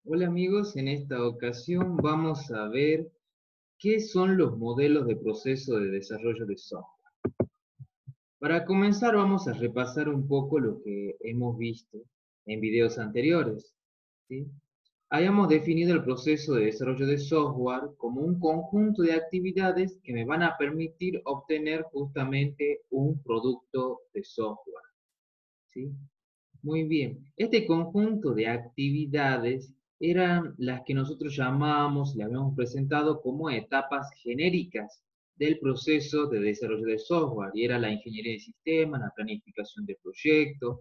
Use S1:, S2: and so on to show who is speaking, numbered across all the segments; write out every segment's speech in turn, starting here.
S1: Hola amigos, en esta ocasión vamos a ver qué son los modelos de proceso de desarrollo de software. Para comenzar vamos a repasar un poco lo que hemos visto en videos anteriores, ¿sí? Hayamos definido el proceso de desarrollo de software como un conjunto de actividades que me van a permitir obtener justamente un producto de software, ¿sí? Muy bien. Este conjunto de actividades eran las que nosotros llamamos, le habíamos presentado como etapas genéricas del proceso de desarrollo de software, y era la ingeniería de sistemas, la planificación de proyectos,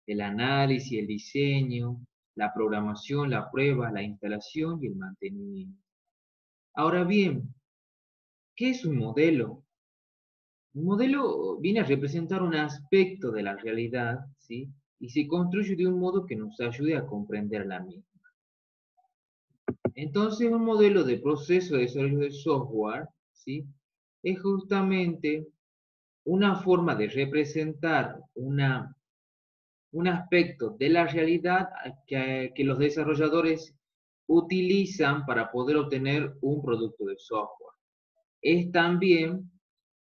S1: el análisis, el diseño, la programación, la prueba, la instalación y el mantenimiento. Ahora bien, ¿qué es un modelo? Un modelo viene a representar un aspecto de la realidad, ¿sí? Y se construye de un modo que nos ayude a comprender la misma. Entonces, un modelo de proceso de desarrollo de software, ¿sí? Es justamente una forma de representar un aspecto de la realidad que los desarrolladores utilizan para poder obtener un producto de software. Es también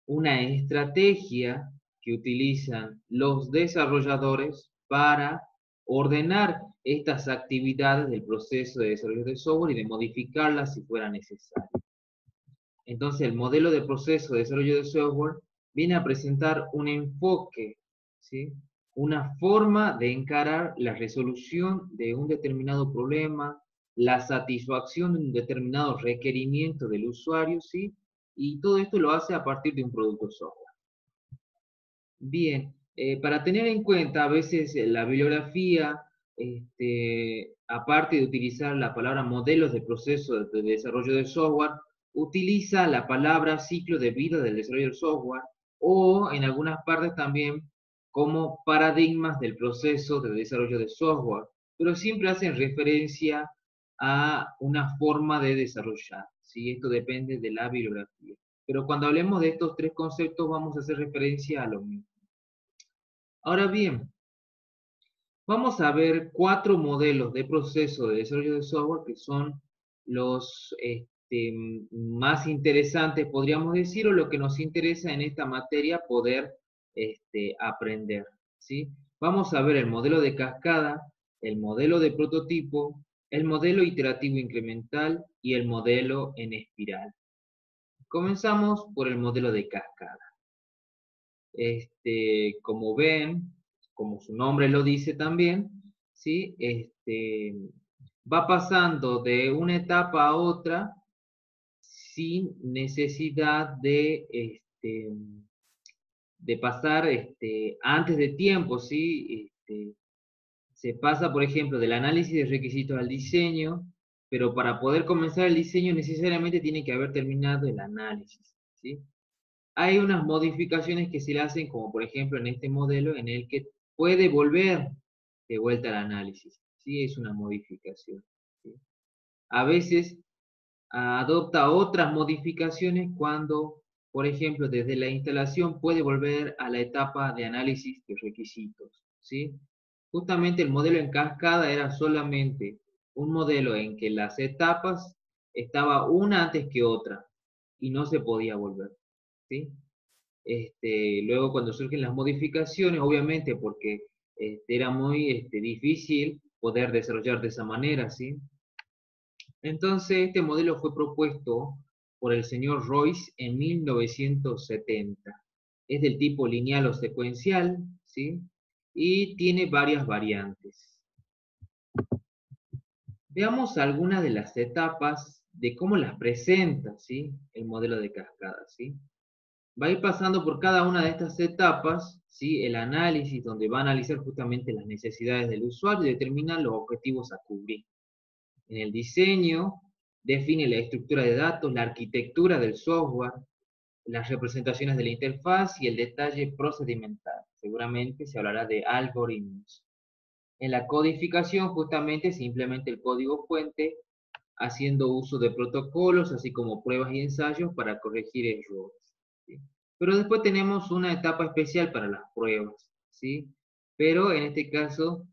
S1: una estrategia que utilizan los desarrolladores para ordenar estas actividades del proceso de desarrollo de software y de modificarlas si fuera necesario. Entonces, el modelo de proceso de desarrollo de software viene a presentar un enfoque, ¿sí? Una forma de encarar la resolución de un determinado problema, la satisfacción de un determinado requerimiento del usuario, ¿sí? Y todo esto lo hace a partir de un producto software. Bien, para tener en cuenta, a veces la bibliografía, aparte de utilizar la palabra modelos de proceso de desarrollo de software, utiliza la palabra ciclo de vida del desarrollo del software, o en algunas partes también como paradigmas del proceso de desarrollo de software, pero siempre hacen referencia a una forma de desarrollar, ¿sí? Esto depende de la bibliografía. Pero cuando hablemos de estos tres conceptos vamos a hacer referencia a lo mismo. Ahora bien, vamos a ver cuatro modelos de proceso de desarrollo de software que son los más interesantes, podríamos decir, o lo que nos interesa en esta materia poder aprender, ¿sí? Vamos a ver el modelo de cascada, el modelo de prototipo, el modelo iterativo incremental y el modelo en espiral. Comenzamos por el modelo de cascada. Como ven, como su nombre lo dice también, ¿sí? Va pasando de una etapa a otra sin necesidad de pasar antes de tiempo, ¿sí? Se pasa, por ejemplo, del análisis de requisitos al diseño, pero para poder comenzar el diseño necesariamente tiene que haber terminado el análisis, ¿sí? Hay unas modificaciones que se le hacen, como por ejemplo en este modelo, en el que puede volver de vuelta al análisis. ¿Sí? Es una modificación. ¿Sí? A veces adopta otras modificaciones cuando, por ejemplo, desde la instalación puede volver a la etapa de análisis de requisitos. ¿Sí? Justamente el modelo en cascada era solamente un modelo en que las etapas estaba una antes que otra y no se podía volver. ¿Sí? Luego cuando surgen las modificaciones, obviamente porque era muy difícil poder desarrollar de esa manera, ¿sí? Entonces este modelo fue propuesto por el señor Royce en 1970. Es del tipo lineal o secuencial, ¿sí? Y tiene varias variantes. Veamos algunas de las etapas de cómo las presenta, ¿sí? El modelo de cascada, ¿sí? Va a ir pasando por cada una de estas etapas, ¿sí? El análisis, donde va a analizar justamente las necesidades del usuario y determina los objetivos a cubrir. En el diseño, define la estructura de datos, la arquitectura del software, las representaciones de la interfaz y el detalle procedimental. Seguramente se hablará de algoritmos. En la codificación, justamente, se implementa el código fuente, haciendo uso de protocolos, así como pruebas y ensayos para corregir errores, ¿sí? Pero después tenemos una etapa especial para las pruebas, ¿sí? Pero en este caso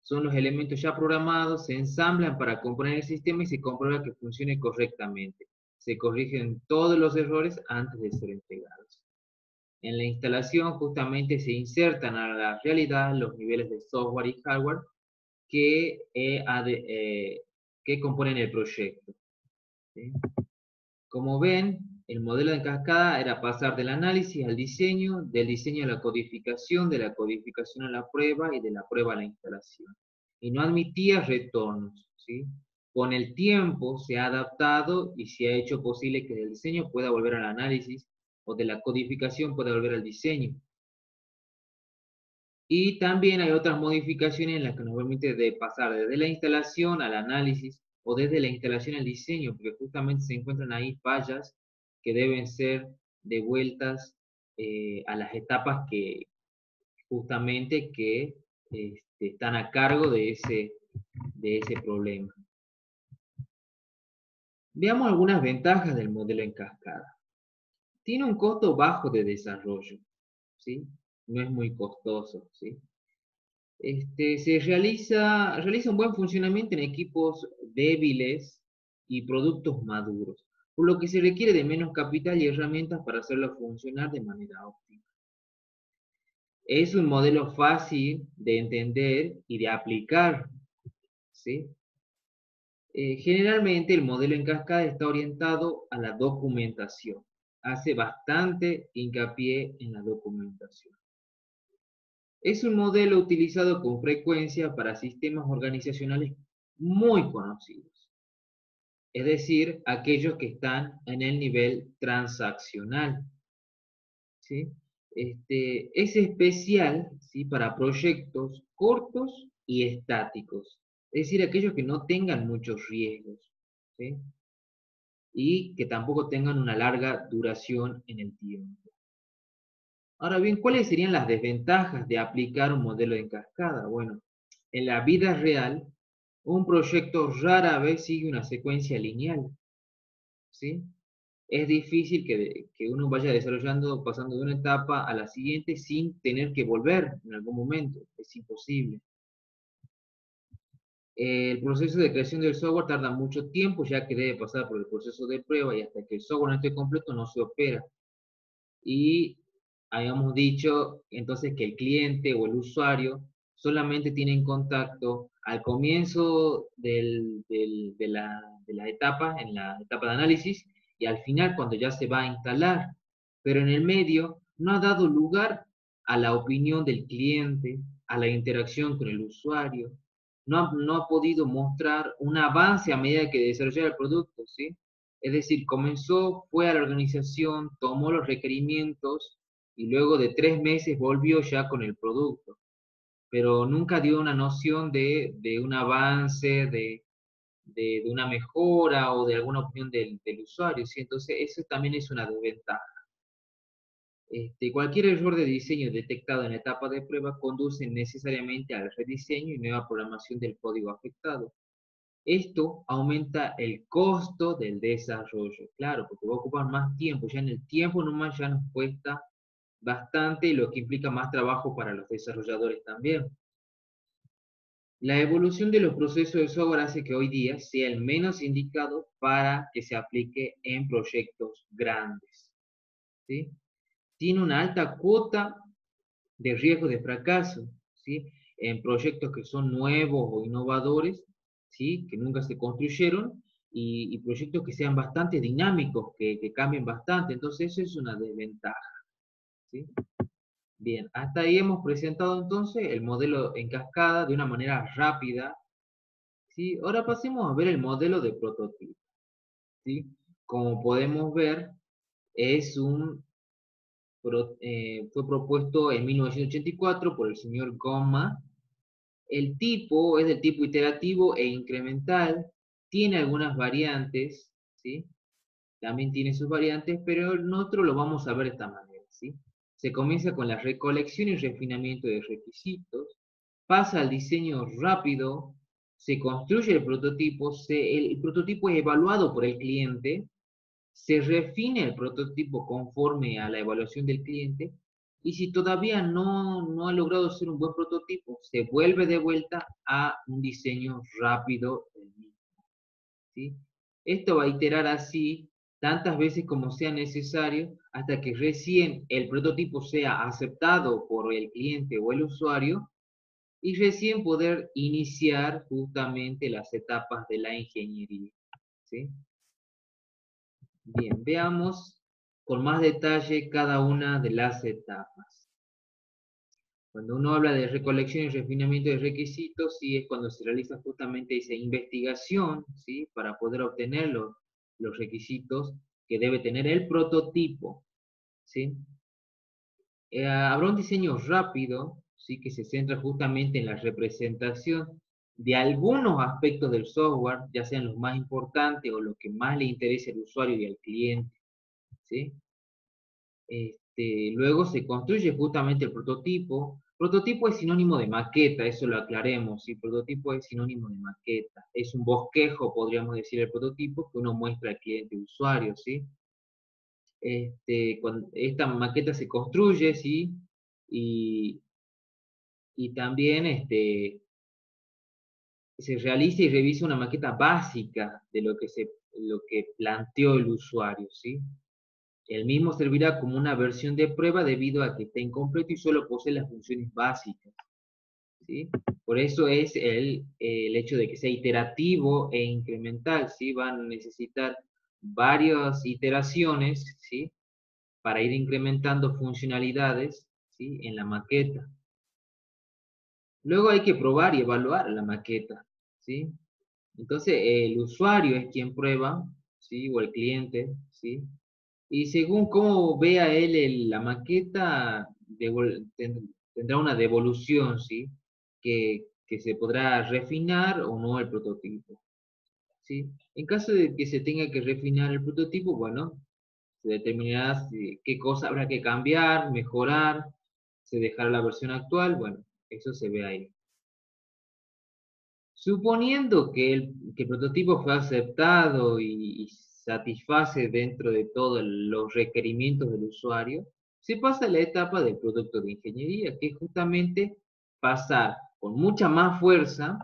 S1: son los elementos ya programados, se ensamblan para componer el sistema y se comprueba que funcione correctamente. Se corrigen todos los errores antes de ser entregados. En la instalación justamente se insertan a la realidad los niveles de software y hardware que componen el proyecto, ¿sí? Como ven, el modelo de cascada era pasar del análisis al diseño, del diseño a la codificación, de la codificación a la prueba y de la prueba a la instalación. Y no admitía retornos, ¿sí? Con el tiempo se ha adaptado y se ha hecho posible que del diseño pueda volver al análisis o de la codificación pueda volver al diseño. Y también hay otras modificaciones en las que nos permite de pasar desde la instalación al análisis o desde la instalación al diseño, porque justamente se encuentran ahí fallas que deben ser devueltas a las etapas que justamente que están a cargo de ese problema. Veamos algunas ventajas del modelo en cascada. Tiene un costo bajo de desarrollo, ¿sí? No es muy costoso, ¿sí? Se realiza un buen funcionamiento en equipos débiles y productos maduros, por lo que se requiere de menos capital y herramientas para hacerlo funcionar de manera óptima. Es un modelo fácil de entender y de aplicar, ¿sí? Generalmente el modelo en cascada está orientado a la documentación. Hace bastante hincapié en la documentación. Es un modelo utilizado con frecuencia para sistemas organizacionales muy conocidos, es decir, aquellos que están en el nivel transaccional, ¿sí? Es especial, ¿sí?, para proyectos cortos y estáticos, es decir, aquellos que no tengan muchos riesgos, ¿sí?, y que tampoco tengan una larga duración en el tiempo. Ahora bien, ¿cuáles serían las desventajas de aplicar un modelo en cascada? Bueno, en la vida real, un proyecto rara vez sigue una secuencia lineal, ¿sí? Es difícil que uno vaya desarrollando, pasando de una etapa a la siguiente sin tener que volver en algún momento. Es imposible. El proceso de creación del software tarda mucho tiempo, ya que debe pasar por el proceso de prueba y hasta que el software no esté completo no se opera. Y habíamos dicho entonces que el cliente o el usuario solamente tienen contacto al comienzo de la etapa, en la etapa de análisis, y al final cuando ya se va a instalar. Pero en el medio no ha dado lugar a la opinión del cliente, a la interacción con el usuario. No ha podido mostrar un avance a medida que desarrolla el producto, ¿sí? Es decir, comenzó, fue a la organización, tomó los requerimientos y luego de 3 meses volvió ya con el producto. Pero nunca dio una noción de un avance, de una mejora o de alguna opinión del usuario, ¿sí? Entonces, eso también es una desventaja. Cualquier error de diseño detectado en la etapa de prueba conduce necesariamente al rediseño y nueva programación del código afectado. Esto aumenta el costo del desarrollo, claro, porque va a ocupar más tiempo, ya en el tiempo nomás ya nos cuesta bastante, lo que implica más trabajo para los desarrolladores también. La evolución de los procesos de software hace que hoy día sea el menos indicado para que se aplique en proyectos grandes, ¿sí? Tiene una alta cuota de riesgo de fracaso, ¿sí?, en proyectos que son nuevos o innovadores, ¿sí?, que nunca se construyeron, y proyectos que sean bastante dinámicos, que cambien bastante. Entonces, eso es una desventaja, ¿sí? Bien, hasta ahí hemos presentado entonces el modelo en cascada de una manera rápida, ¿sí? Ahora pasemos a ver el modelo de prototipo, ¿sí? Como podemos ver, es fue propuesto en 1984 por el señor Goma. El tipo es del tipo iterativo e incremental, tiene algunas variantes, ¿sí? También tiene sus variantes, pero nosotros lo vamos a ver de esta manera, ¿sí? Se comienza con la recolección y refinamiento de requisitos, pasa al diseño rápido, se construye el prototipo es evaluado por el cliente, se refina el prototipo conforme a la evaluación del cliente y si todavía no ha logrado ser un buen prototipo, se vuelve de vuelta a un diseño rápido del mismo, ¿sí? Esto va a iterar así tantas veces como sea necesario hasta que recién el prototipo sea aceptado por el cliente o el usuario y recién poder iniciar justamente las etapas de la ingeniería, ¿sí? Bien, veamos con más detalle cada una de las etapas. Cuando uno habla de recolección y refinamiento de requisitos, sí es cuando se realiza justamente esa investigación, ¿sí? Para poder obtener los requisitos que debe tener el prototipo, ¿sí? Habrá un diseño rápido, ¿sí? Que se centra justamente en la representación de algunos aspectos del software, ya sean los más importantes o los que más le interese al usuario y al cliente, ¿sí? Luego se construye justamente el prototipo. Prototipo es sinónimo de maqueta, eso lo aclaremos, ¿sí? Prototipo es sinónimo de maqueta. Es un bosquejo, podríamos decir, el prototipo que uno muestra al cliente usuario, ¿sí? Cuando esta maqueta se construye, ¿sí? Y, y también se realiza y revisa una maqueta básica de lo que planteó el usuario, ¿sí? El mismo servirá como una versión de prueba debido a que está incompleto y solo posee las funciones básicas, ¿sí? Por eso es el hecho de que sea iterativo e incremental, ¿sí? Van a necesitar varias iteraciones, ¿sí? Para ir incrementando funcionalidades, ¿sí? En la maqueta. Luego hay que probar y evaluar la maqueta, ¿sí? Entonces el usuario es quien prueba, ¿sí? O el cliente, ¿sí? Y según cómo vea él la maqueta, tendrá una devolución, ¿sí? Que se podrá refinar o no el prototipo, ¿sí? En caso de que se tenga que refinar el prototipo, bueno, se determinará qué cosa habrá que cambiar, mejorar, se dejará la versión actual, bueno, eso se ve ahí. Suponiendo que el prototipo fue aceptado y satisface dentro de todos los requerimientos del usuario, se pasa a la etapa del producto de ingeniería, que es justamente pasar con mucha más fuerza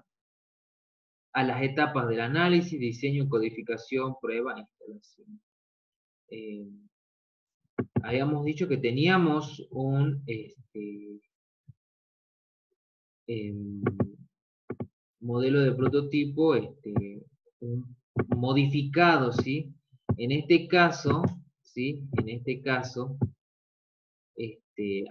S1: a las etapas del análisis, diseño, codificación, prueba e instalación. Eh, Habíamos dicho que teníamos un em, modelo de prototipo modificado, ¿sí? En este caso, ¿sí? En este caso,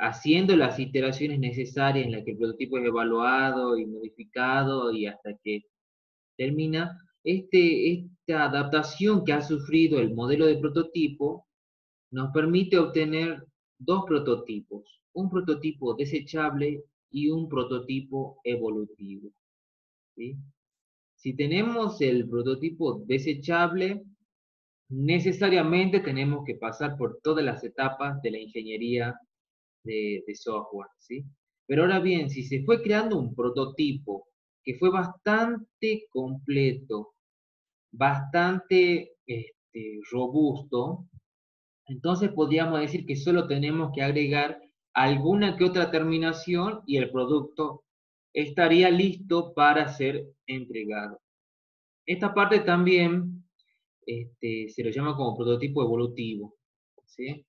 S1: haciendo las iteraciones necesarias en las que el prototipo es evaluado y modificado y hasta que termina, esta adaptación que ha sufrido el modelo de prototipo nos permite obtener dos prototipos, un prototipo desechable y un prototipo evolutivo, ¿sí? Si tenemos el prototipo desechable, necesariamente tenemos que pasar por todas las etapas de la ingeniería de software, ¿sí? Pero ahora bien, si se fue creando un prototipo que fue bastante completo, bastante robusto, entonces podríamos decir que solo tenemos que agregar alguna que otra terminación y el producto estaría listo para ser entregado. Esta parte también se lo llama como prototipo evolutivo, ¿sí?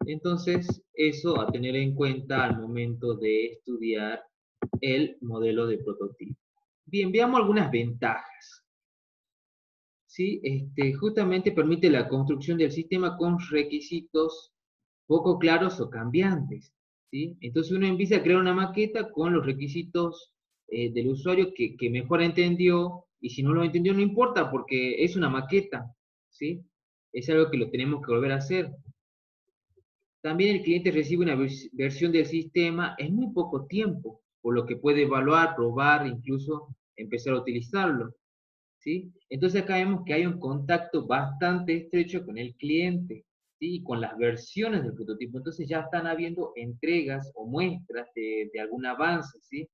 S1: Entonces, eso a tener en cuenta al momento de estudiar el modelo de prototipo. Bien, veamos algunas ventajas, ¿sí? Justamente permite la construcción del sistema con requisitos poco claros o cambiantes, ¿sí? Entonces uno empieza a crear una maqueta con los requisitos del usuario que mejor entendió, y si no lo entendió no importa porque es una maqueta, ¿sí? Es algo que lo tenemos que volver a hacer. También el cliente recibe una versión del sistema en muy poco tiempo, por lo que puede evaluar, probar, incluso empezar a utilizarlo, ¿sí? Entonces acá vemos que hay un contacto bastante estrecho con el cliente, ¿sí? Y con las versiones del prototipo. Entonces ya están habiendo entregas o muestras de algún avance, ¿sí?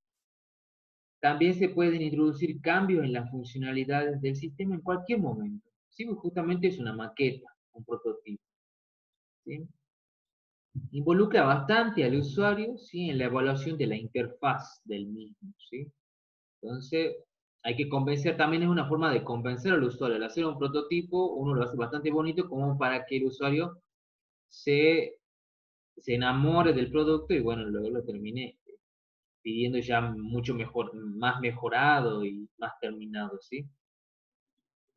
S1: También se pueden introducir cambios en las funcionalidades del sistema en cualquier momento, ¿sí? Porque justamente es una maqueta, un prototipo, ¿sí? involucra bastante al usuario, ¿sí? En la evaluación de la interfaz del mismo, ¿sí? Entonces, hay que convencer, también es una forma de convencer al usuario. Al hacer un prototipo, uno lo hace bastante bonito como para que el usuario se, se enamore del producto y bueno, luego lo termine pidiendo ya mucho mejor, más mejorado y más terminado, ¿sí?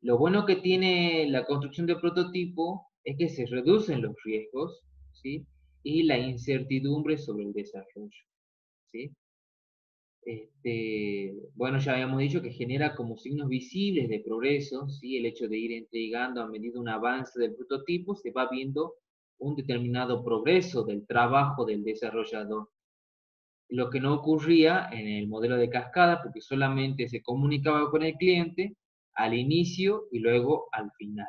S1: Lo bueno que tiene la construcción de prototipo es que se reducen los riesgos, ¿sí? Y la incertidumbre sobre el desarrollo, ¿sí? Bueno, ya habíamos dicho que genera como signos visibles de progreso, ¿sí? El hecho de ir entregando a medida un avance del prototipo, se va viendo un determinado progreso del trabajo del desarrollador. Lo que no ocurría en el modelo de cascada, porque solamente se comunicaba con el cliente al inicio y luego al final,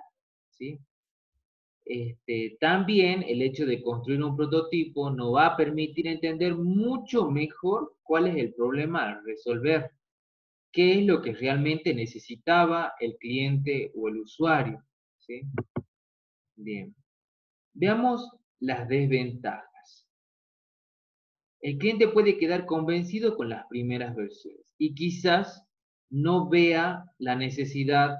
S1: ¿sí? También el hecho de construir un prototipo nos va a permitir entender mucho mejor cuál es el problema a resolver, qué es lo que realmente necesitaba el cliente o el usuario, ¿sí? Bien, veamos las desventajas. El cliente puede quedar convencido con las primeras versiones y quizás no vea la necesidad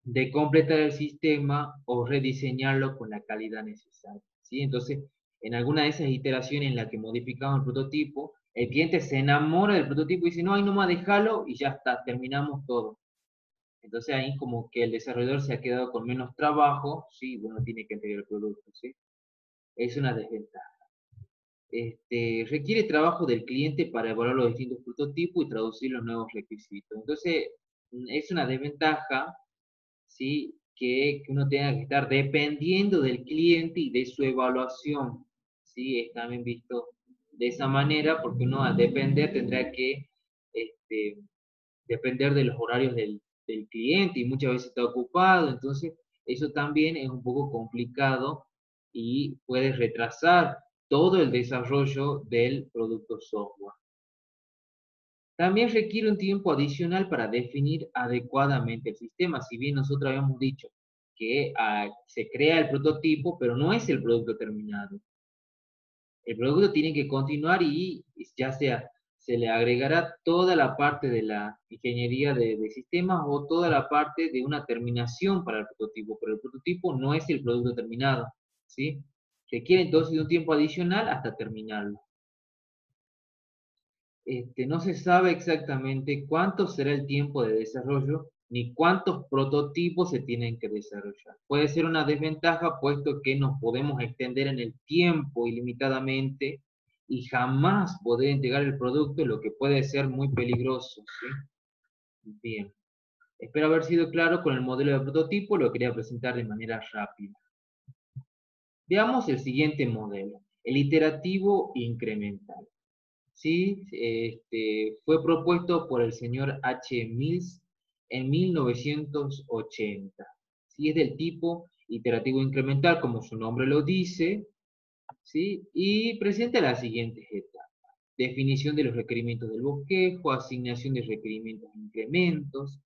S1: de completar el sistema o rediseñarlo con la calidad necesaria, ¿sí? Entonces, en alguna de esas iteraciones en las que modificamos el prototipo, el cliente se enamora del prototipo y dice, no, ahí nomás déjalo y ya está, terminamos todo. Entonces ahí como que el desarrollador se ha quedado con menos trabajo, sí, bueno, tiene que entregar el producto, ¿sí? Es una desventaja. Requiere trabajo del cliente para evaluar los distintos prototipos y traducir los nuevos requisitos. Entonces, es una desventaja, ¿sí? Que uno tenga que estar dependiendo del cliente y de su evaluación, ¿sí? Es también visto de esa manera, porque uno al depender tendrá que este, depender de los horarios del cliente y muchas veces está ocupado, entonces eso también es un poco complicado y puede retrasar todo el desarrollo del producto software. También requiere un tiempo adicional para definir adecuadamente el sistema. Si bien nosotros habíamos dicho que se crea el prototipo, pero no es el producto terminado. El producto tiene que continuar y ya sea se le agregará toda la parte de la ingeniería de sistemas o toda la parte de una terminación para el prototipo, pero el prototipo no es el producto terminado, ¿sí? Requiere entonces de un tiempo adicional hasta terminarlo. No se sabe exactamente cuánto será el tiempo de desarrollo ni cuántos prototipos se tienen que desarrollar. Puede ser una desventaja puesto que nos podemos extender en el tiempo ilimitadamente y jamás poder entregar el producto, lo que puede ser muy peligroso, ¿sí? Bien, espero haber sido claro con el modelo de prototipo, lo quería presentar de manera rápida. Veamos el siguiente modelo, el iterativo incremental. ¿Sí? Fue propuesto por el señor H. Mills en 1980. ¿Sí? Es del tipo iterativo incremental, como su nombre lo dice, ¿sí? Y presenta las siguientes etapas. Definición de los requerimientos del bosquejo, asignación de requerimientos e incrementos,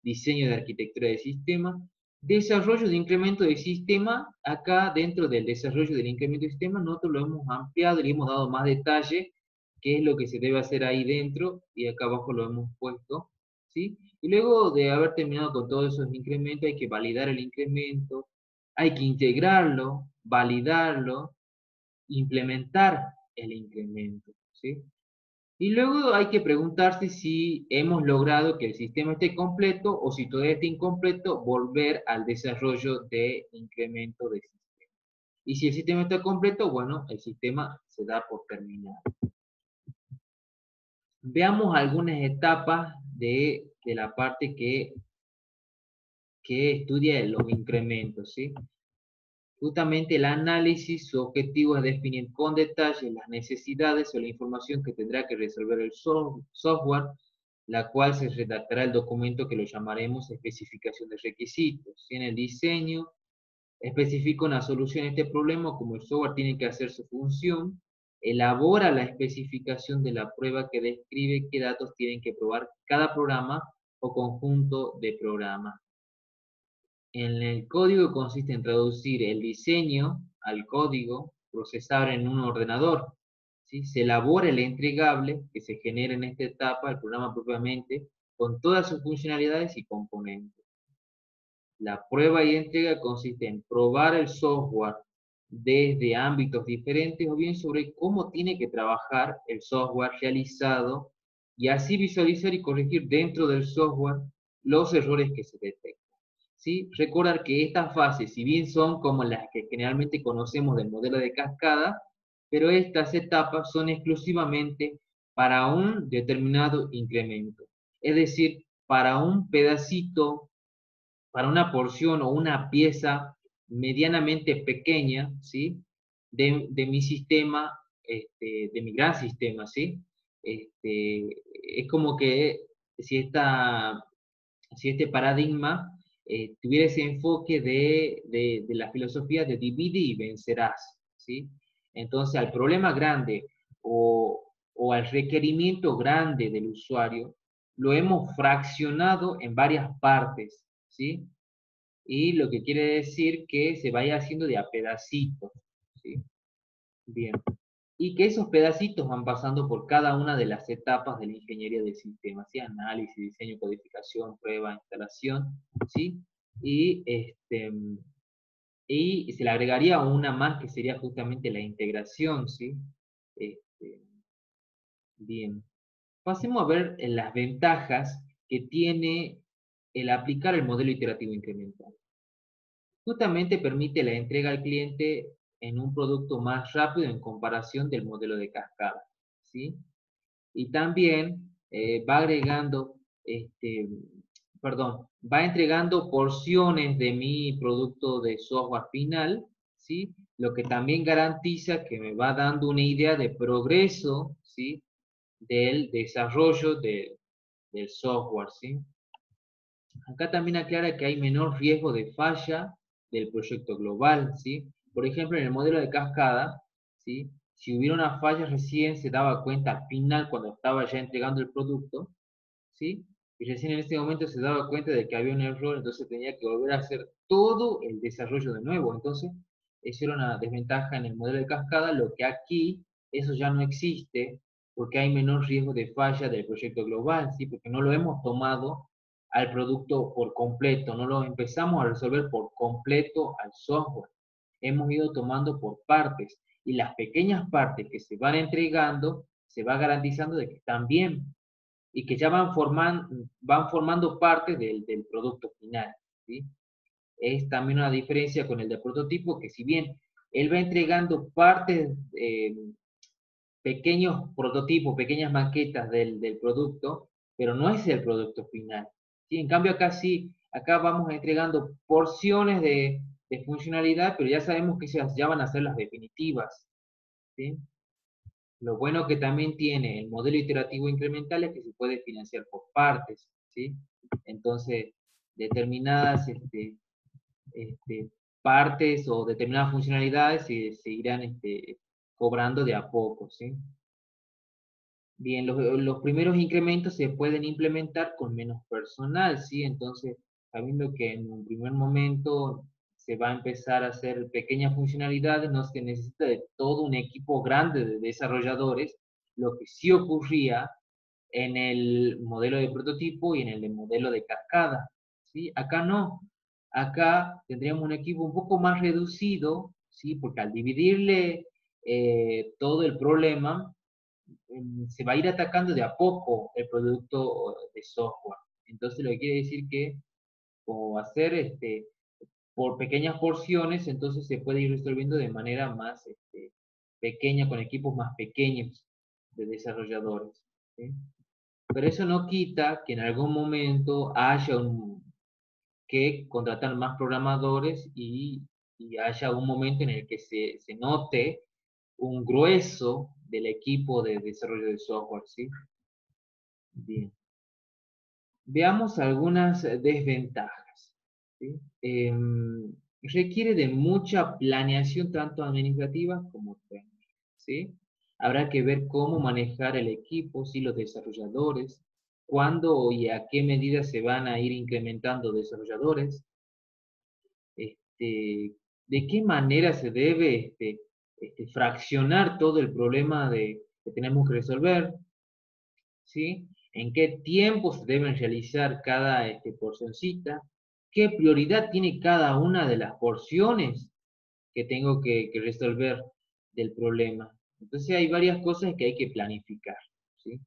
S1: diseño de arquitectura de sistema, desarrollo de incremento de sistema. Acá dentro del desarrollo del incremento de sistema nosotros lo hemos ampliado, le hemos dado más detalle qué es lo que se debe hacer ahí dentro y acá abajo lo hemos puesto, ¿sí? Y luego de haber terminado con todos esos incrementos hay que validar el incremento, hay que integrarlo, validarlo, implementar el incremento, ¿sí? Y luego hay que preguntarse si hemos logrado que el sistema esté completo o si todavía está incompleto, volver al desarrollo de incremento de sistema. Y si el sistema está completo, bueno, el sistema se da por terminado. Veamos algunas etapas de la parte que estudia los incrementos, ¿sí? Justamente el análisis, su objetivo es definir con detalle las necesidades o la información que tendrá que resolver el software, la cual se redactará el documento que lo llamaremos especificación de requisitos. En el diseño, especifica una solución a este problema, como el software tiene que hacer su función, elabora la especificación de la prueba que describe qué datos tienen que probar cada programa o conjunto de programas. En el código consiste en traducir el diseño al código, procesar en un ordenador. ¿Sí? Se elabora el entregable que se genera en esta etapa, el programa propiamente, con todas sus funcionalidades y componentes. La prueba y entrega consiste en probar el software desde ámbitos diferentes o bien sobre cómo tiene que trabajar el software realizado y así visualizar y corregir dentro del software los errores que se detectan. ¿Sí? Recordar que estas fases, si bien son como las que generalmente conocemos del modelo de cascada, pero estas etapas son exclusivamente para un determinado incremento. Es decir, para un pedacito, para una porción o una pieza medianamente pequeña, ¿sí? De mi sistema, de mi gran sistema, ¿sí? Es como que si, esta, si este paradigma tuviera ese enfoque de la filosofía de divide y vencerás, ¿sí? Entonces, al problema grande o al requerimiento grande del usuario, lo hemos fraccionado en varias partes, ¿sí? Y lo que quiere decir que se vaya haciendo de a pedacitos, ¿sí? Bien. Y que esos pedacitos van pasando por cada una de las etapas de la ingeniería del sistema, ¿sí? Análisis, diseño, codificación, prueba, instalación, ¿sí? Y, y se le agregaría una más que sería justamente la integración, ¿sí? Este, bien. Pasemos a ver las ventajas que tiene el aplicar el modelo iterativo incremental. Justamente permite la entrega al cliente en un producto más rápido en comparación del modelo de cascada, ¿sí? Y también va agregando, va entregando porciones de mi producto de software final, ¿sí? Lo que también garantiza que me va dando una idea de progreso, ¿sí? Del desarrollo del software, ¿sí? Acá también aclara que hay menor riesgo de falla del proyecto global, ¿sí? Por ejemplo, en el modelo de cascada, ¿sí? Si hubiera una falla recién se daba cuenta al final cuando estaba ya entregando el producto, ¿sí? Y recién en este momento se daba cuenta de que había un error, entonces tenía que volver a hacer todo el desarrollo de nuevo. Entonces, eso era una desventaja en el modelo de cascada, lo que aquí, eso ya no existe, porque hay menor riesgo de falla del proyecto global, ¿sí? Porque no lo hemos tomado al producto por completo, no lo empezamos a resolver por completo al software. Hemos ido tomando por partes, y las pequeñas partes que se van entregando, se va garantizando de que están bien y que ya van formando parte del producto final, ¿sí? Es también una diferencia con el de prototipo, que si bien él va entregando partes, pequeños prototipos, pequeñas maquetas del producto, pero no es el producto final, ¿sí? En cambio acá sí, acá vamos entregando porciones de funcionalidad, pero ya sabemos que esas ya van a ser las definitivas, ¿sí? Lo bueno que también tiene el modelo iterativo incremental es que se puede financiar por partes, ¿sí? Entonces, determinadas partes o determinadas funcionalidades se irán cobrando de a poco, ¿sí? Bien, los primeros incrementos se pueden implementar con menos personal, ¿sí? Entonces, sabiendo que en un primer momento se va a empezar a hacer pequeñas funcionalidades, no se necesita de todo un equipo grande de desarrolladores, lo que sí ocurría en el modelo de prototipo y en el de modelo de cascada, ¿sí? Acá no. Acá tendríamos un equipo un poco más reducido, ¿sí? Porque al dividirle todo el problema, se va a ir atacando de a poco el producto de software. Entonces, lo que quiere decir que, como hacer por pequeñas porciones, entonces se puede ir resolviendo de manera más pequeña, con equipos más pequeños de desarrolladores, ¿sí? Pero eso no quita que en algún momento haya que contratar más programadores y haya un momento en el que se note un grueso del equipo de desarrollo de software, ¿sí? Bien. Veamos algunas desventajas, ¿sí? Requiere de mucha planeación, tanto administrativa como técnica, ¿sí? Habrá que ver cómo manejar el equipo, ¿sí? Los desarrolladores, cuándo y a qué medida se van a ir incrementando desarrolladores, este, de qué manera se debe fraccionar todo el problema que tenemos que resolver, ¿sí? En qué tiempo se deben realizar cada porcioncita, qué prioridad tiene cada una de las porciones que tengo que resolver del problema. Entonces hay varias cosas que hay que planificar, ¿sí?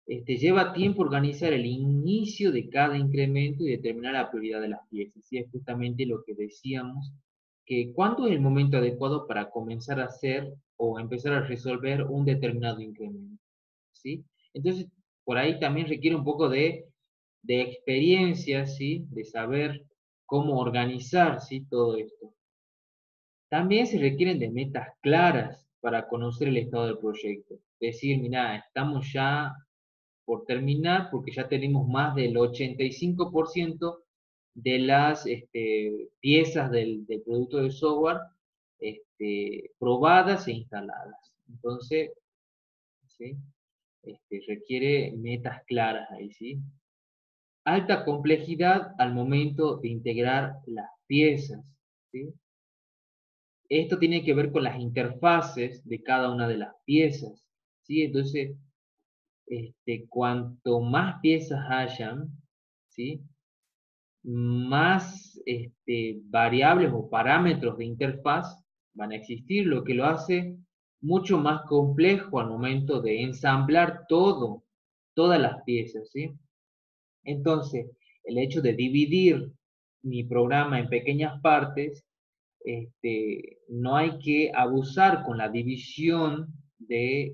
S1: Lleva tiempo organizar el inicio de cada incremento y determinar la prioridad de las piezas. ¿Sí? Es justamente lo que decíamos, que cuándo es el momento adecuado para comenzar a hacer o empezar a resolver un determinado incremento. ¿Sí? Entonces, por ahí también requiere un poco de experiencia, ¿sí? De saber cómo organizar, ¿sí? Todo esto. También se requieren de metas claras para conocer el estado del proyecto. Decir, mira, estamos ya por terminar porque ya tenemos más del 85% de las piezas del producto de software probadas e instaladas. Entonces, ¿sí? Requiere metas claras ahí, ¿sí? Alta complejidad al momento de integrar las piezas, ¿sí? Esto tiene que ver con las interfaces de cada una de las piezas, ¿sí? Entonces, cuanto más piezas hayan, ¿sí? Más variables o parámetros de interfaz van a existir, lo que lo hace mucho más complejo al momento de ensamblar todas las piezas, ¿sí? Entonces, el hecho de dividir mi programa en pequeñas partes, no hay que abusar con la división de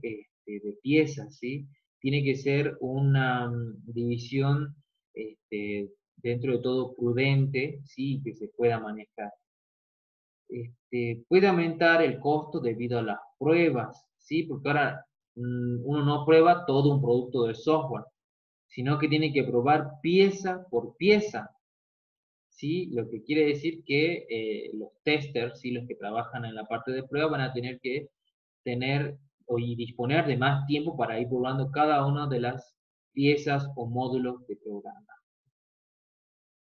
S1: piezas, ¿sí? Tiene que ser una división dentro de todo prudente, ¿sí? Que se pueda manejar. Puede aumentar el costo debido a las pruebas, ¿sí? Porque ahora uno no prueba todo un producto de software, sino que tiene que probar pieza por pieza, ¿sí? Lo que quiere decir que los testers, ¿sí? Los que trabajan en la parte de prueba, van a tener que tener y disponer de más tiempo para ir probando cada una de las piezas o módulos de programa.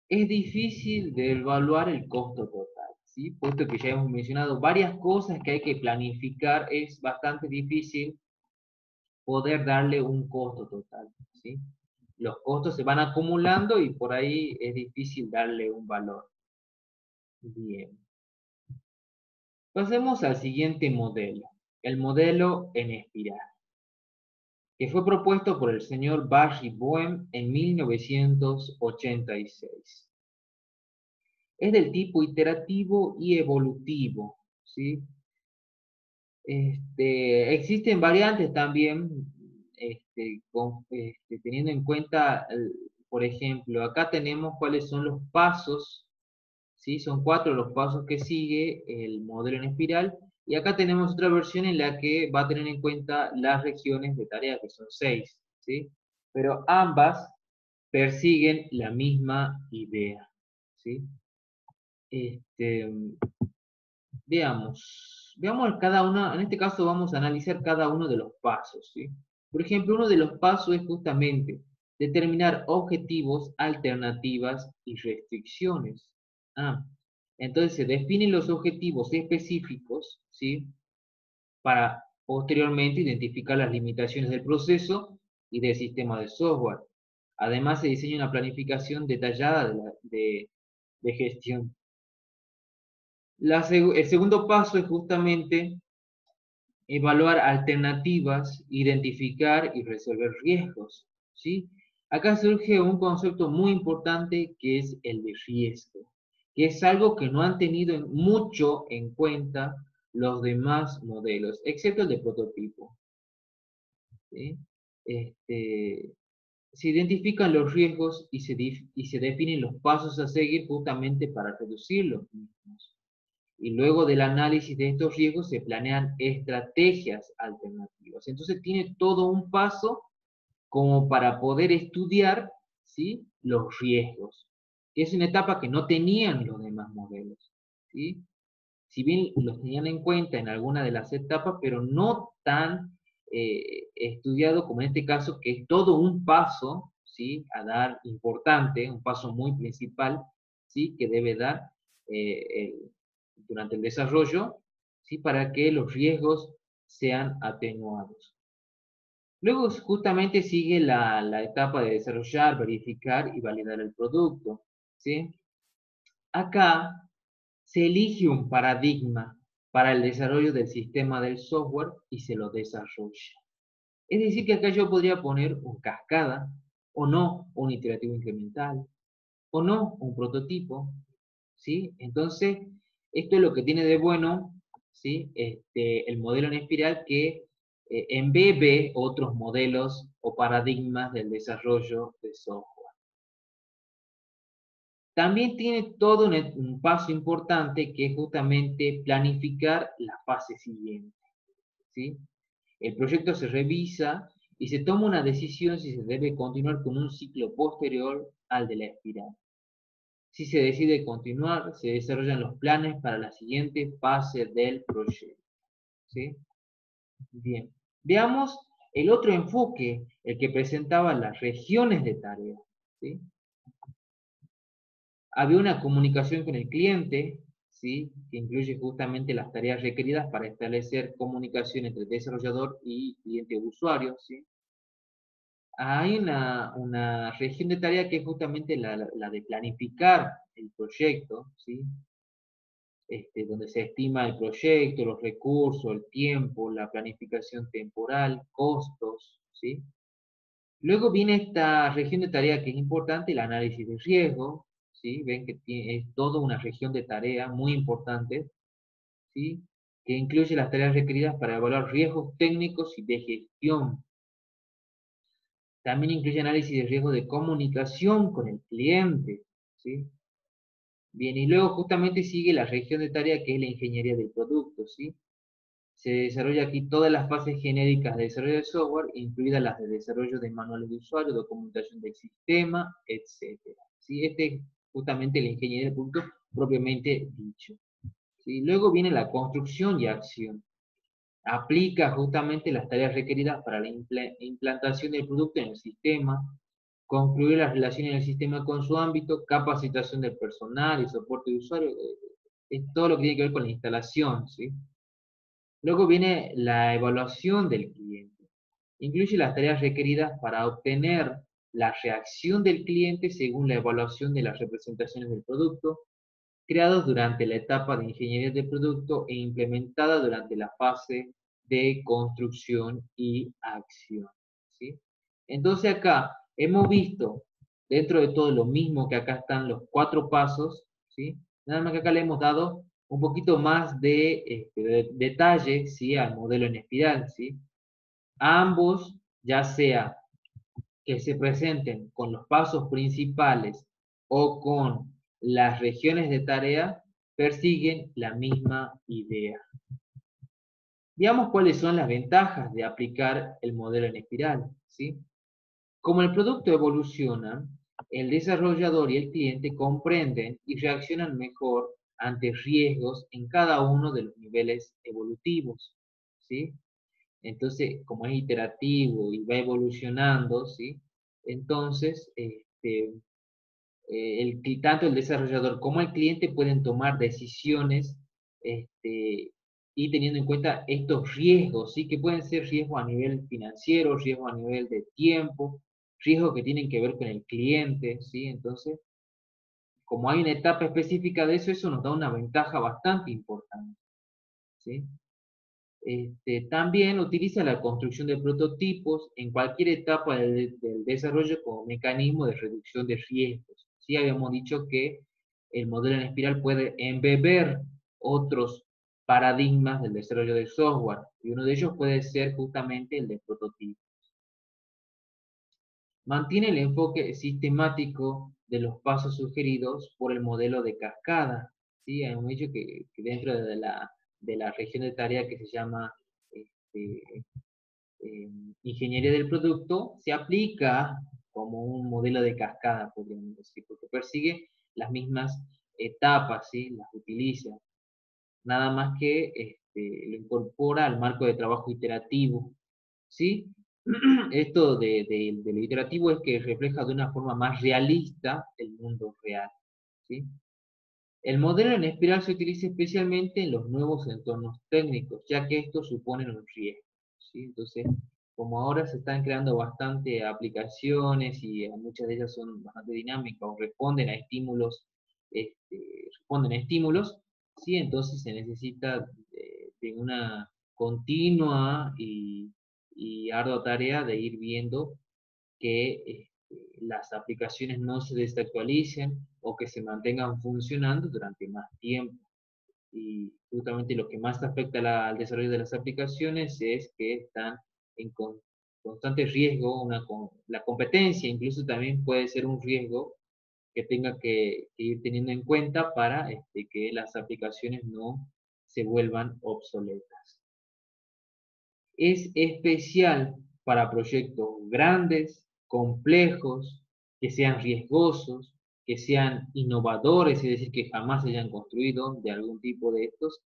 S1: Es difícil de evaluar el costo total, ¿sí? Puesto que ya hemos mencionado varias cosas que hay que planificar, es bastante difícil poder darle un costo total, ¿sí? Los costos se van acumulando y por ahí es difícil darle un valor. Bien. Pasemos al siguiente modelo, el modelo en espiral, que fue propuesto por el señor Barry Boehm en 1986. Es del tipo iterativo y evolutivo, ¿sí? Existen variantes también, teniendo en cuenta, por ejemplo, acá tenemos cuáles son los pasos, ¿sí? Son 4 los pasos que sigue el modelo en espiral, y acá tenemos otra versión en la que va a tener en cuenta las regiones de tarea, que son 6, ¿sí? Pero ambas persiguen la misma idea, ¿sí? Veamos cada una, en este caso vamos a analizar cada uno de los pasos, ¿sí? Por ejemplo, uno de los pasos es justamente determinar objetivos, alternativas y restricciones. Ah, entonces se definen los objetivos específicos, ¿sí? Para posteriormente identificar las limitaciones del proceso y del sistema de software. Además, se diseña una planificación detallada de gestión. El segundo paso es justamente evaluar alternativas, identificar y resolver riesgos, ¿sí? Acá surge un concepto muy importante que es el de riesgo, que es algo que no han tenido mucho en cuenta los demás modelos, excepto el de prototipo, ¿sí? Este, Se identifican los riesgos y se definen los pasos a seguir justamente para reducir los mismos. Y luego del análisis de estos riesgos se planean estrategias alternativas. Entonces tiene todo un paso como para poder estudiar, ¿sí? Los riesgos. Es una etapa que no tenían los demás modelos, ¿sí? Si bien los tenían en cuenta en alguna de las etapas, pero no tan estudiado como en este caso, que es todo un paso, ¿sí? A dar importante, un paso muy principal, ¿sí? Que debe dar durante el desarrollo, ¿sí? Para que los riesgos sean atenuados. Luego justamente sigue la etapa de desarrollar, verificar y validar el producto, ¿sí? Acá se elige un paradigma para el desarrollo del sistema del software y se lo desarrolla. Es decir, que acá yo podría poner un cascada, o no, un iterativo incremental, o no, un prototipo, ¿sí? Entonces, esto es lo que tiene de bueno, ¿sí? El modelo en espiral que embebe otros modelos o paradigmas del desarrollo de software. También tiene todo un paso importante que es justamente planificar la fase siguiente, ¿sí? El proyecto se revisa y se toma una decisión si se debe continuar con un ciclo posterior al de la espiral. Si se decide continuar, se desarrollan los planes para la siguiente fase del proyecto, ¿sí? Bien. Veamos el otro enfoque, el que presentaba las regiones de tarea, ¿sí? Había una comunicación con el cliente, ¿sí? Que incluye justamente las tareas requeridas para establecer comunicación entre desarrollador y cliente usuario, ¿sí? Hay una región de tarea que es justamente la de planificar el proyecto, ¿sí? Donde se estima el proyecto, los recursos, el tiempo, la planificación temporal, costos, ¿sí? Luego viene esta región de tarea que es importante, el análisis de riesgo, ¿sí? Ven que es toda una región de tarea muy importante, ¿sí? Que incluye las tareas requeridas para evaluar riesgos técnicos y de gestión. También incluye análisis de riesgo de comunicación con el cliente, ¿sí? Bien, y luego justamente sigue la región de tarea que es la ingeniería del producto, ¿sí? Se desarrolla aquí todas las fases genéricas de desarrollo de software, incluidas las de desarrollo de manuales de usuario, documentación del sistema, etc. ¿Sí? Este es justamente la ingeniería del producto propiamente dicho. ¿Sí? Luego viene la construcción y acción. Aplica justamente las tareas requeridas para la implantación del producto en el sistema, concluir las relaciones del sistema con su ámbito, capacitación del personal y soporte de usuario, es todo lo que tiene que ver con la instalación, ¿sí? Luego viene la evaluación del cliente. Incluye las tareas requeridas para obtener la reacción del cliente según la evaluación de las representaciones del producto, creados durante la etapa de ingeniería de producto e implementada durante la fase de construcción y acción, ¿sí? Entonces acá hemos visto, dentro de todo lo mismo que acá están los 4 pasos, ¿sí? Nada más que acá le hemos dado un poquito más de detalle, ¿sí? Al modelo en espiral, ¿sí? Ambos, ya sea que se presenten con los pasos principales o con las regiones de tarea, persiguen la misma idea. Veamos cuáles son las ventajas de aplicar el modelo en espiral, ¿sí? Como el producto evoluciona, el desarrollador y el cliente comprenden y reaccionan mejor ante riesgos en cada uno de los niveles evolutivos, ¿sí? Entonces, como es iterativo y va evolucionando, ¿sí? Entonces, tanto el desarrollador como el cliente pueden tomar decisiones y teniendo en cuenta estos riesgos, ¿sí? Que pueden ser riesgos a nivel financiero, riesgos a nivel de tiempo, riesgos que tienen que ver con el cliente, ¿sí? Entonces, como hay una etapa específica de eso, eso nos da una ventaja bastante importante, ¿sí? También utiliza la construcción de prototipos en cualquier etapa del desarrollo como mecanismo de reducción de riesgos. Sí, habíamos dicho que el modelo en espiral puede embeber otros paradigmas del desarrollo de software, y uno de ellos puede ser justamente el de prototipo. Mantiene el enfoque sistemático de los pasos sugeridos por el modelo de cascada. ¿Sí? Hemos dicho que dentro de la región de tarea que se llama este, ingeniería del producto, se aplica como un modelo de cascada, podríamos decir, porque persigue las mismas etapas, ¿sí? Las utiliza. Nada más que lo incorpora al marco de trabajo iterativo, ¿sí? Esto de lo iterativo es que refleja de una forma más realista el mundo real, ¿sí? El modelo en espiral se utiliza especialmente en los nuevos entornos técnicos, ya que estos suponen un riesgo, ¿sí? Entonces, como ahora se están creando bastante aplicaciones y muchas de ellas son bastante dinámicas o responden a estímulos, ¿sí? Entonces se necesita de una continua y ardua tarea de ir viendo que las aplicaciones no se desactualicen o que se mantengan funcionando durante más tiempo. Y justamente lo que más afecta al desarrollo de las aplicaciones es que están en constante riesgo, la competencia incluso también puede ser un riesgo que tenga que ir teniendo en cuenta para que las aplicaciones no se vuelvan obsoletas. Es especial para proyectos grandes, complejos, que sean riesgosos, que sean innovadores, es decir, que jamás se hayan construido de algún tipo de estos,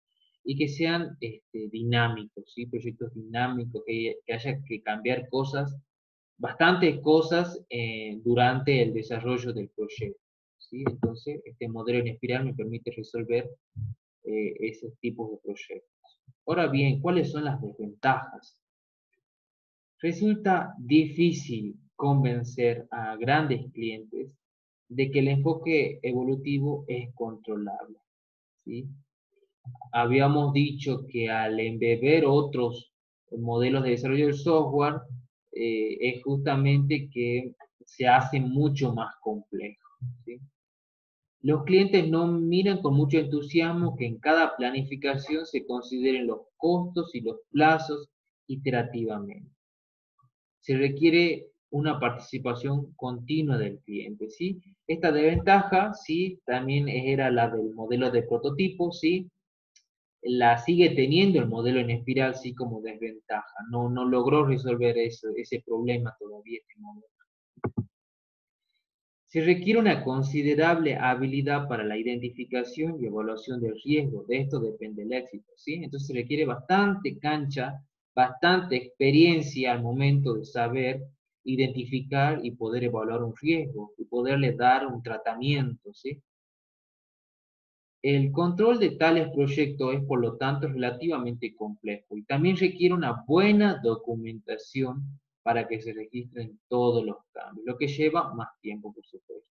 S1: y que sean dinámicos, ¿sí? Proyectos dinámicos, que haya que cambiar cosas, bastantes cosas durante el desarrollo del proyecto. ¿Sí? Entonces, este modelo en espiral me permite resolver esos tipos de proyectos. Ahora bien, ¿cuáles son las desventajas? Resulta difícil convencer a grandes clientes de que el enfoque evolutivo es controlable, ¿sí? Habíamos dicho que al embeber otros modelos de desarrollo del software, es justamente que se hace mucho más complejo, ¿sí? Los clientes no miran con mucho entusiasmo que en cada planificación se consideren los costos y los plazos iterativamente. Se requiere una participación continua del cliente, ¿sí? Esta desventaja, ¿sí? También era la del modelo de prototipo, ¿sí? La sigue teniendo el modelo en espiral, sí, como desventaja. No logró resolver ese problema todavía este modelo. Se requiere una considerable habilidad para la identificación y evaluación del riesgo. De esto depende el éxito, ¿sí? Entonces se requiere bastante cancha, bastante experiencia al momento de saber identificar y poder evaluar un riesgo y poderle dar un tratamiento, ¿sí? El control de tales proyectos es, por lo tanto, relativamente complejo y también requiere una buena documentación para que se registren todos los cambios, lo que lleva más tiempo, por supuesto.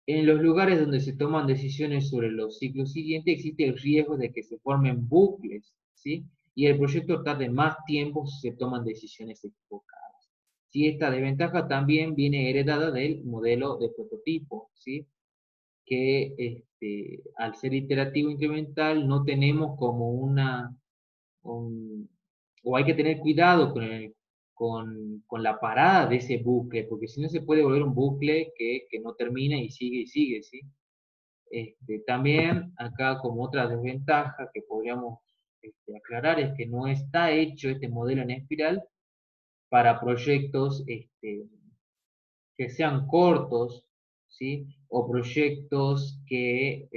S1: En los lugares donde se toman decisiones sobre los ciclos siguientes existe el riesgo de que se formen bucles, ¿sí? Y el proyecto tarde más tiempo si se toman decisiones equivocadas. ¿Sí? Esta desventaja también viene heredada del modelo de prototipo, ¿sí? Que al ser iterativo incremental no tenemos como o hay que tener cuidado con la parada de ese bucle, porque si no se puede volver un bucle que no termina y sigue, ¿sí? También acá como otra desventaja que podríamos aclarar es que no está hecho este modelo en espiral para proyectos que sean cortos, ¿sí? O proyectos que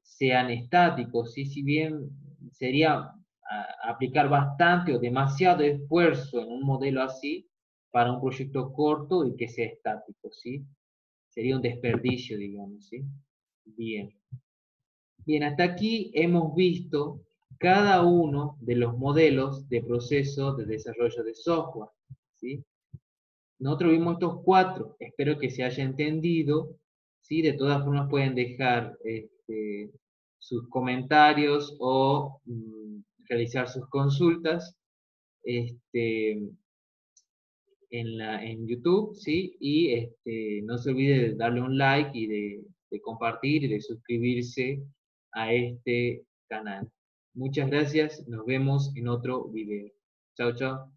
S1: sean estáticos, ¿sí? Si bien sería aplicar bastante o demasiado esfuerzo en un modelo así para un proyecto corto y que sea estático, ¿sí? Sería un desperdicio, digamos, ¿sí? Bien. Bien, hasta aquí hemos visto cada uno de los modelos de proceso de desarrollo de software, ¿sí? Nosotros vimos estos cuatro, espero que se haya entendido, ¿sí? De todas formas pueden dejar sus comentarios o realizar sus consultas este, en YouTube, ¿sí? Y no se olvide de darle un like y de compartir y de suscribirse a este canal. Muchas gracias, nos vemos en otro video. Chao, chao.